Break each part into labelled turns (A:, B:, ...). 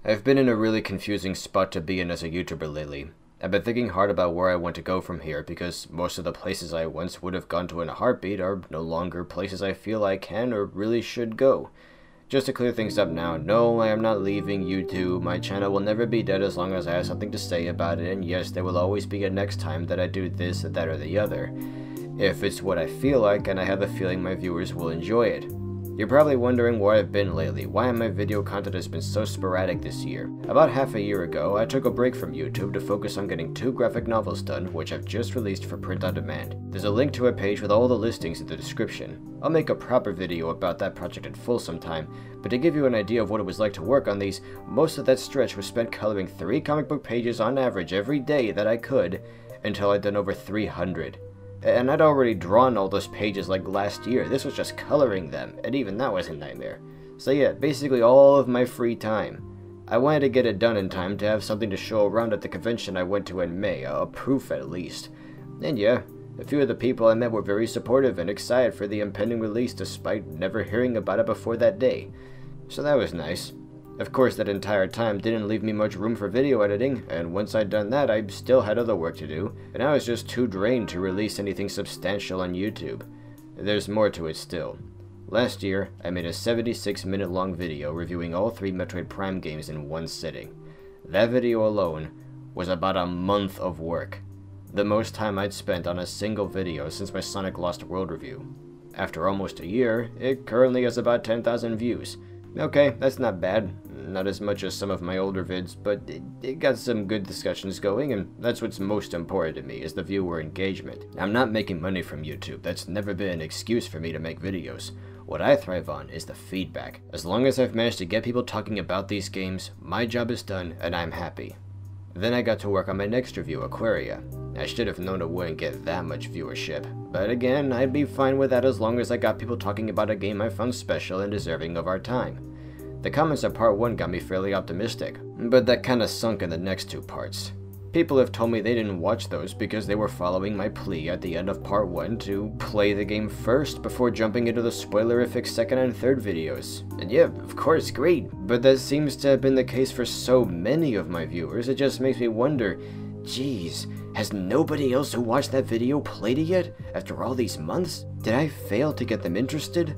A: I've been in a really confusing spot to be in as a YouTuber lately. I've been thinking hard about where I want to go from here because most of the places I once would have gone to in a heartbeat are no longer places I feel I can or really should go. Just to clear things up now, no, I am not leaving YouTube. My channel will never be dead as long as I have something to say about it, and yes, there will always be a next time that I do this, that, or the other. If it's what I feel like, and I have a feeling my viewers will enjoy it. You're probably wondering where I've been lately, why my video content has been so sporadic this year. About half a year ago, I took a break from YouTube to focus on getting 2 graphic novels done, which I've just released for print on demand. There's a link to a page with all the listings in the description. I'll make a proper video about that project in full sometime, but to give you an idea of what it was like to work on these, most of that stretch was spent coloring 3 comic book pages on average every day that I could, until I'd done over 300. And I'd already drawn all those pages like last year. This was just coloring them, and even that was a nightmare. So yeah, basically all of my free time. I wanted to get it done in time to have something to show around at the convention I went to in May, a proof at least. And yeah, a few of the people I met were very supportive and excited for the impending release despite never hearing about it before that day. So that was nice. Of course, that entire time didn't leave me much room for video editing, and once I'd done that, I still had other work to do, and I was just too drained to release anything substantial on YouTube. There's more to it still. Last year, I made a 76-minute long video reviewing all 3 Metroid Prime games in one sitting. That video alone was about a month of work, the most time I'd spent on a single video since my Sonic Lost World review. After almost a year, it currently has about 10,000 views. Okay, that's not bad. Not as much as some of my older vids, but it got some good discussions going, and that's what's most important to me, is the viewer engagement. I'm not making money from YouTube. That's never been an excuse for me to make videos. What I thrive on is the feedback. As long as I've managed to get people talking about these games, my job is done, and I'm happy. Then I got to work on my next review, Aquaria. I should have known it wouldn't get that much viewership, but again, I'd be fine with that as long as I got people talking about a game I found special and deserving of our time. The comments of part 1 got me fairly optimistic, but that kinda sunk in the next 2 parts. People have told me they didn't watch those because they were following my plea at the end of part 1 to play the game first before jumping into the spoilerific second and third videos. And yeah, of course, great, but that seems to have been the case for so many of my viewers, it just makes me wonder, geez, has nobody else who watched that video played it yet after all these months? Did I fail to get them interested?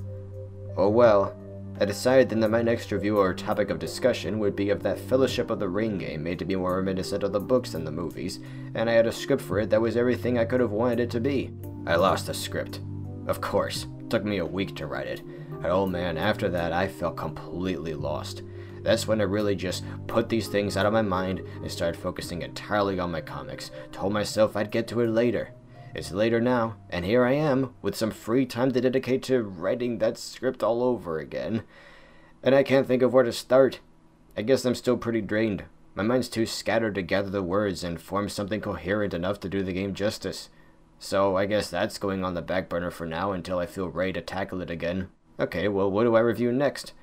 A: Oh well. I decided then that my next review or topic of discussion would be of that Fellowship of the Ring game made to be more reminiscent of the books than the movies, and I had a script for it that was everything I could have wanted it to be. I lost the script. Of course, it took me a week to write it, and oh man, after that I felt completely lost. That's when I really just put these things out of my mind and started focusing entirely on my comics, told myself I'd get to it later. It's later now, and here I am, with some free time to dedicate to writing that script all over again. And I can't think of where to start. I guess I'm still pretty drained. My mind's too scattered to gather the words and form something coherent enough to do the game justice. So I guess that's going on the back burner for now until I feel ready to tackle it again. Okay, well, what do I review next?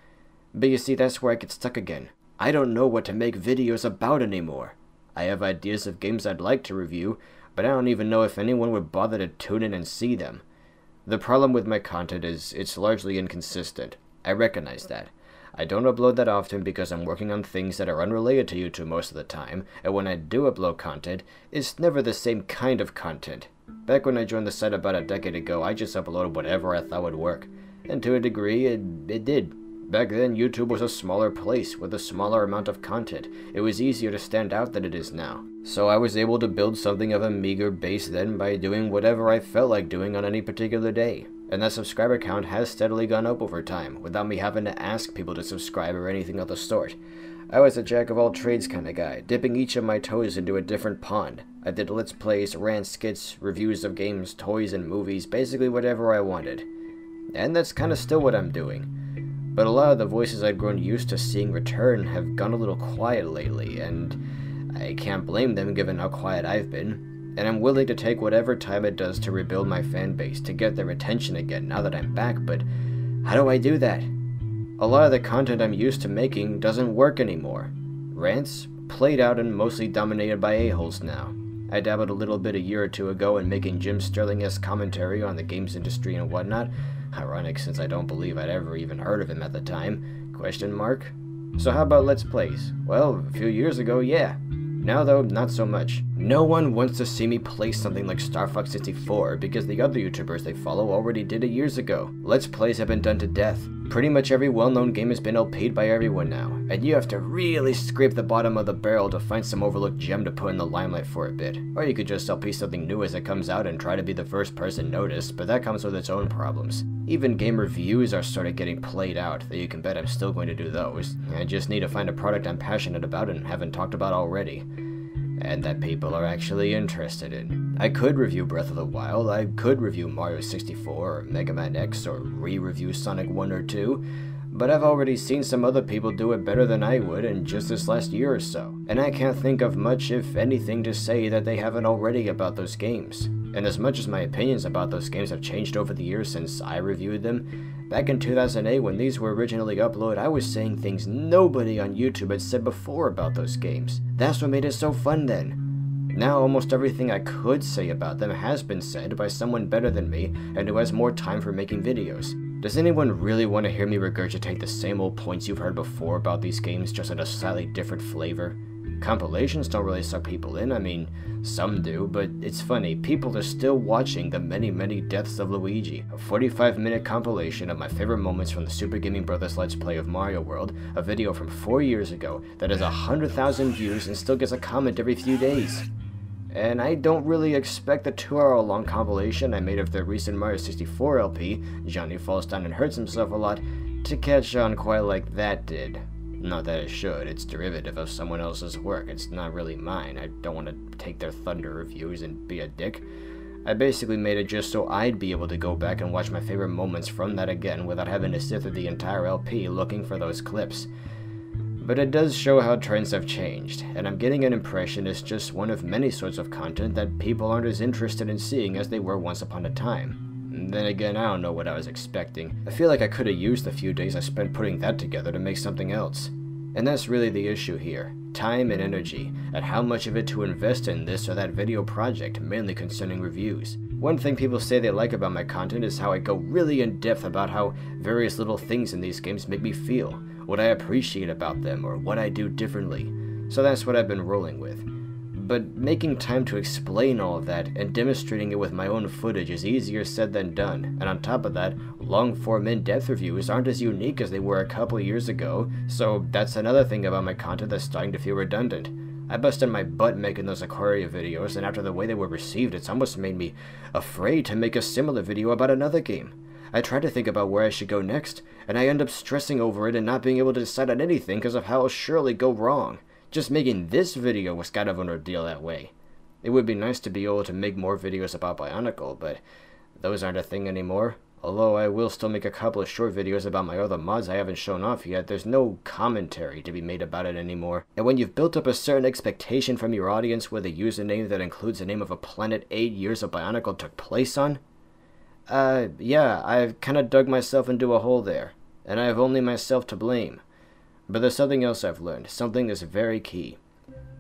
A: But you see, that's where I get stuck again. I don't know what to make videos about anymore. I have ideas of games I'd like to review, but I don't even know if anyone would bother to tune in and see them. The problem with my content is it's largely inconsistent. I recognize that. I don't upload that often because I'm working on things that are unrelated to YouTube most of the time, and when I do upload content, it's never the same kind of content. Back when I joined the site about a decade ago, I just uploaded whatever I thought would work, and to a degree, it did. Back then, YouTube was a smaller place with a smaller amount of content. It was easier to stand out than it is now. So I was able to build something of a meager base then by doing whatever I felt like doing on any particular day. And that subscriber count has steadily gone up over time, without me having to ask people to subscribe or anything of the sort. I was a jack-of-all-trades kind of guy, dipping each of my toes into a different pond. I did let's plays, rants, skits, reviews of games, toys, and movies, basically whatever I wanted. And that's kind of still what I'm doing. But a lot of the voices I'd grown used to seeing return have gone a little quiet lately, and I can't blame them given how quiet I've been. And I'm willing to take whatever time it does to rebuild my fan base, to get their attention again now that I'm back, but how do I do that? A lot of the content I'm used to making doesn't work anymore. Rants, played out and mostly dominated by a-holes now. I dabbled a little bit a year or 2 ago in making Jim Sterling-esque commentary on the games industry and whatnot. Ironic since I don't believe I'd ever even heard of him at the time. Question mark? So how about Let's Plays? Well, a few years ago, yeah. Now though, not so much. No one wants to see me play something like Star Fox 64 because the other YouTubers they follow already did it years ago. Let's Plays have been done to death. Pretty much every well-known game has been LP'd by everyone now, and you have to really scrape the bottom of the barrel to find some overlooked gem to put in the limelight for a bit. Or you could just LP something new as it comes out and try to be the first person noticed, but that comes with its own problems. Even game reviews are started getting played out, though you can bet I'm still going to do those. I just need to find a product I'm passionate about and haven't talked about already, and that people are actually interested in. I could review Breath of the Wild, I could review Mario 64 or Mega Man X or re-review Sonic 1 or 2, but I've already seen some other people do it better than I would in just this last year or so, and I can't think of much, if anything, to say that they haven't already about those games. And as much as my opinions about those games have changed over the years since I reviewed them, back in 2008 when these were originally uploaded, I was saying things nobody on YouTube had said before about those games. That's what made it so fun then. Now almost everything I could say about them has been said by someone better than me and who has more time for making videos. Does anyone really want to hear me regurgitate the same old points you've heard before about these games, just in a slightly different flavor? Compilations don't really suck people in, I mean, some do, but it's funny, people are still watching the many deaths of Luigi, a 45-minute compilation of my favorite moments from the Super Gaming Brothers Let's Play of Mario World, a video from 4 years ago that has 100,000 views and still gets a comment every few days. And I don't really expect the 2-hour-long compilation I made of the recent Mario 64 LP, Johnny Falls Down and Hurts Himself a Lot, to catch on quite like that did. Not that it should, it's derivative of someone else's work, it's not really mine. I don't want to take their thunder reviews and be a dick. I basically made it just so I'd be able to go back and watch my favorite moments from that again without having to sift through the entire LP looking for those clips. But it does show how trends have changed, and I'm getting an impression it's just one of many sorts of content that people aren't as interested in seeing as they were once upon a time. Then again, I don't know what I was expecting. I feel like I could have used the few days I spent putting that together to make something else. And that's really the issue here. Time and energy, and how much of it to invest in this or that video project, mainly concerning reviews. One thing people say they like about my content is how I go really in depth about how various little things in these games make me feel, what I appreciate about them, or what I do differently. So that's what I've been rolling with. But making time to explain all of that and demonstrating it with my own footage is easier said than done, and on top of that, long-form in-depth reviews aren't as unique as they were a couple years ago, so that's another thing about my content that's starting to feel redundant. I busted my butt making those Aquaria videos, and after the way they were received, it's almost made me afraid to make a similar video about another game. I try to think about where I should go next, and I end up stressing over it and not being able to decide on anything because of how it'll surely go wrong. Just making this video was kind of an ordeal that way. It would be nice to be able to make more videos about Bionicle, but those aren't a thing anymore. Although I will still make a couple of short videos about my other mods I haven't shown off yet, there's no commentary to be made about it anymore. And when you've built up a certain expectation from your audience with a username that includes the name of a planet 8 years of Bionicle took place on, yeah, I've kinda dug myself into a hole there, and I have only myself to blame. But there's something else I've learned, something that's very key.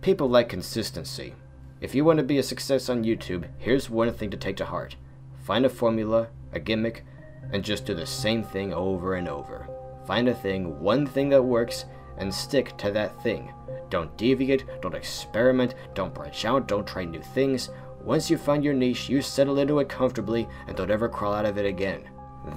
A: People like consistency. If you want to be a success on YouTube, here's one thing to take to heart. Find a formula, a gimmick, and just do the same thing over and over. Find a thing, one thing that works, and stick to that thing. Don't deviate, don't experiment, don't branch out, don't try new things. Once you find your niche, you settle into it comfortably and don't ever crawl out of it again.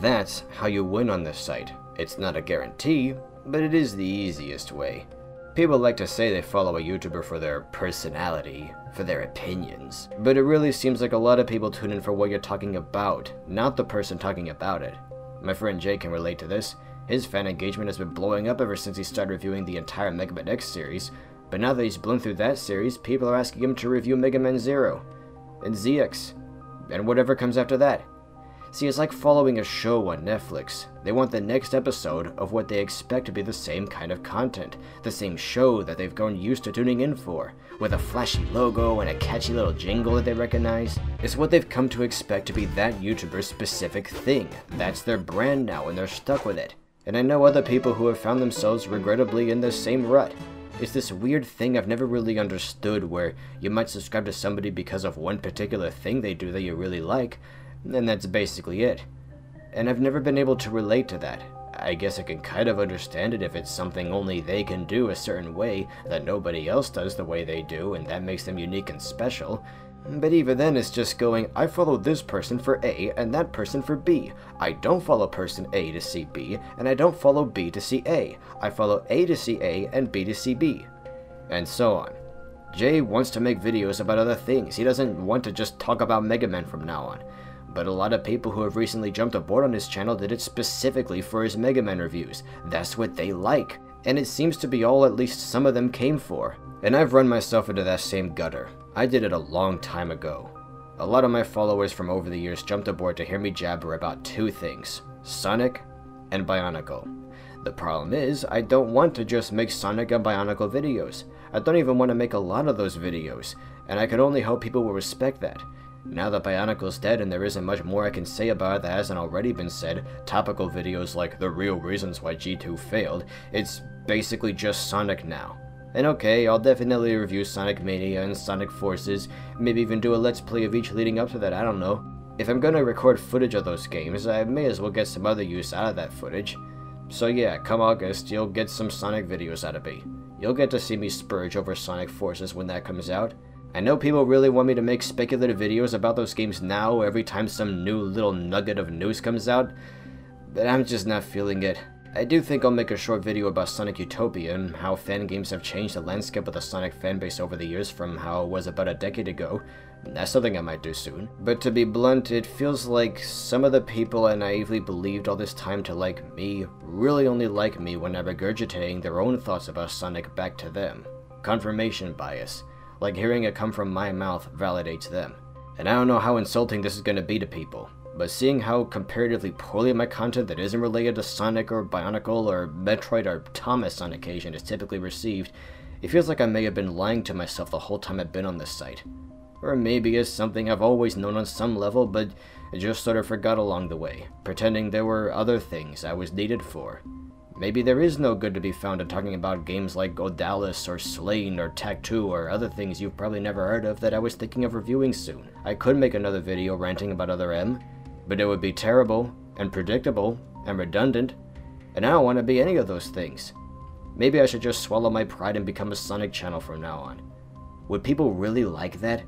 A: That's how you win on this site. It's not a guarantee, but it is the easiest way. People like to say they follow a YouTuber for their personality, for their opinions, but it really seems like a lot of people tune in for what you're talking about, not the person talking about it. My friend Jay can relate to this. His fan engagement has been blowing up ever since he started reviewing the entire Mega Man X series, but now that he's blown through that series, people are asking him to review Mega Man Zero, and ZX, and whatever comes after that. See, it's like following a show on Netflix. They want the next episode of what they expect to be the same kind of content, the same show that they've grown used to tuning in for, with a flashy logo and a catchy little jingle that they recognize. It's what they've come to expect to be that YouTuber's specific thing. That's their brand now, and they're stuck with it. And I know other people who have found themselves regrettably in the same rut. It's this weird thing I've never really understood, where you might subscribe to somebody because of one particular thing they do that you really like, and that's basically it. And I've never been able to relate to that. I guess I can kind of understand it if it's something only they can do a certain way that nobody else does the way they do, and that makes them unique and special. But even then, it's just going, I follow this person for A and that person for B. I don't follow person A to see B, and I don't follow B to see A. I follow A to see A and B to see B. And so on. Jay wants to make videos about other things. He doesn't want to just talk about Mega Man from now on. But a lot of people who have recently jumped aboard on his channel did it specifically for his Mega Man reviews. That's what they like. And it seems to be all at least some of them came for. And I've run myself into that same gutter. I did it a long time ago. A lot of my followers from over the years jumped aboard to hear me jabber about two things: Sonic and Bionicle. The problem is, I don't want to just make Sonic and Bionicle videos. I don't even want to make a lot of those videos, and I can only hope people will respect that. Now that Bionicle's dead and there isn't much more I can say about it that hasn't already been said, topical videos like the real reasons why G2 failed, it's basically just Sonic now. And okay, I'll definitely review Sonic Mania and Sonic Forces, maybe even do a let's play of each leading up to that, I don't know. If I'm gonna record footage of those games, I may as well get some other use out of that footage. So yeah, come August, you'll get some Sonic videos out of me. You'll get to see me spurge over Sonic Forces when that comes out. I know people really want me to make speculative videos about those games now every time some new little nugget of news comes out, but I'm just not feeling it. I do think I'll make a short video about Sonic Utopia and how fan games have changed the landscape of the Sonic fanbase over the years from how it was about a decade ago. That's something I might do soon. But to be blunt, it feels like some of the people I naively believed all this time to like me really only like me when I'm regurgitating their own thoughts about Sonic back to them. Confirmation bias. Like hearing it come from my mouth validates them. And I don't know how insulting this is going to be to people, but seeing how comparatively poorly my content that isn't related to Sonic or Bionicle or Metroid or Thomas on occasion is typically received, it feels like I may have been lying to myself the whole time I've been on this site. Or maybe it's something I've always known on some level, but I just sort of forgot along the way, pretending there were other things I was needed for. Maybe there is no good to be found in talking about games like Odalis or Slain or Tak-2 or other things you've probably never heard of that I was thinking of reviewing soon. I could make another video ranting about other M, but it would be terrible, and predictable, and redundant, and I don't want to be any of those things. Maybe I should just swallow my pride and become a Sonic channel from now on. Would people really like that?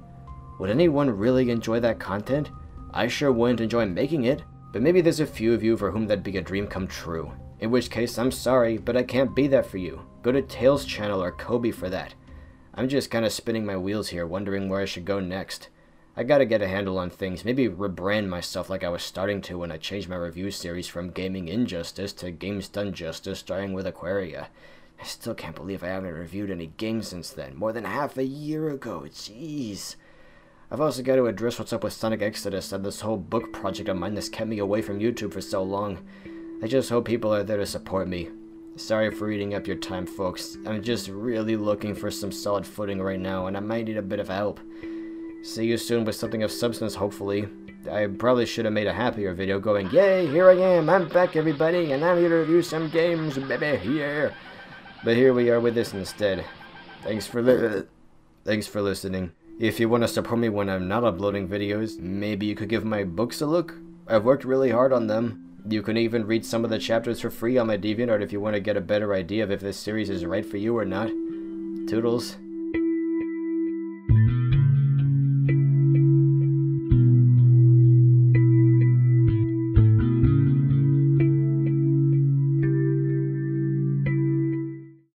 A: Would anyone really enjoy that content? I sure wouldn't enjoy making it, but maybe there's a few of you for whom that'd be a dream come true. In which case, I'm sorry, but I can't be that for you. Go to Tails' channel or Kobe for that. I'm just kinda spinning my wheels here, wondering where I should go next. I gotta get a handle on things, maybe rebrand myself like I was starting to when I changed my review series from Gaming Injustice to Games Done Justice, starting with Aquaria. I still can't believe I haven't reviewed any games since then, more than half a year ago, jeez. I've also got to address what's up with Sonic Exodus and this whole book project of mine that's kept me away from YouTube for so long. I just hope people are there to support me. Sorry for eating up your time, folks. I'm just really looking for some solid footing right now, and I might need a bit of help. See you soon with something of substance, hopefully. I probably should have made a happier video going, yay, here I am, I'm back everybody, and I'm here to review some games, baby, yeah. But here we are with this instead. Thanks for listening. If you want to support me when I'm not uploading videos, maybe you could give my books a look. I've worked really hard on them. You can even read some of the chapters for free on my DeviantArt if you want to get a better idea of if this series is right for you or not. Toodles.